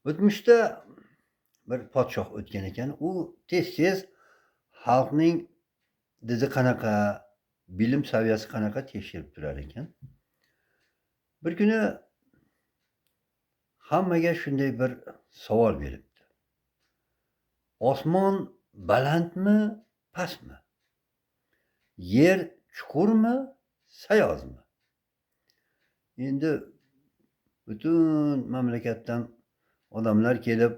O'tmishda bir podshoh o'tgan ekan. U tez-tez xalqning didi qanaqa, bilim saviyasi qanaqa tekshirib turar ekan. Bir kuni hammaga shunday bir savol beribdi. Osmon balandmi, pastmi? Yer chuqurmi, sayozmi? Endi butun mamlakatdan odamlar kelib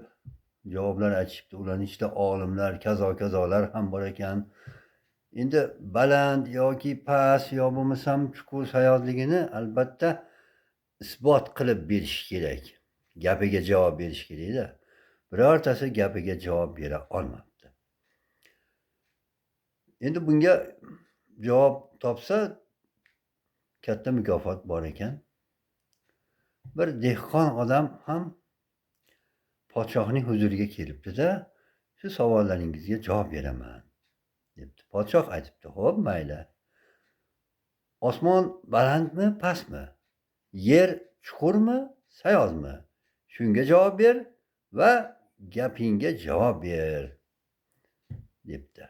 javoblar aytishibdi. Ularning ichida olimlar, kazolar ham bor ekan. Endi baland yoki past yo bo'lmasam chuqur sayozligini albatta isbot qilib berish kerak. Gapiga javob berish kerak-da. Birortasi gapiga javob bera olmabdi. Endi bunga javob topsa katta mukofot bor ekan. Bir dehqon odam ham podshohning huzuriga kelibdi-da, shu savollaringizga javob beraman debdi. Podshoh aytibdi, xo'p, mayli. Osmon balandmi, pastmi? Yer chuqurmi, sayozmi? Shunga javob ber va gapingga javob ber debdi.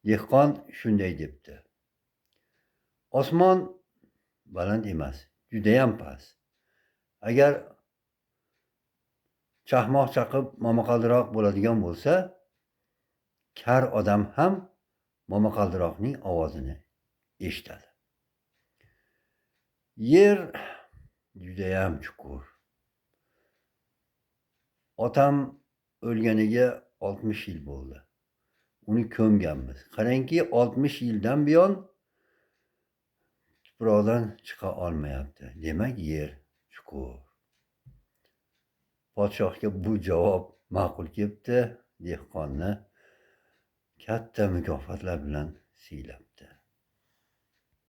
Dehqon shunday debdi. Osmon baland emas, judayam past. Agar chaqmoq chaqib momaqaldiroq bo'ladigan bo'lsa, kar odam ham momaqaldiroqning ovozini eshitadi. Yer judayam chuqur. Otam o'lganiga 60 yil bo'ldi. Uni ko'mganmiz. Qarangki, 60 yildan buyon tuproqdan chiqa olmayapti. Demak, yer chuqur. Podshohga bu javob ma'qul kelibdi. Dehqonni katta mukofotlar bilan siylabdi.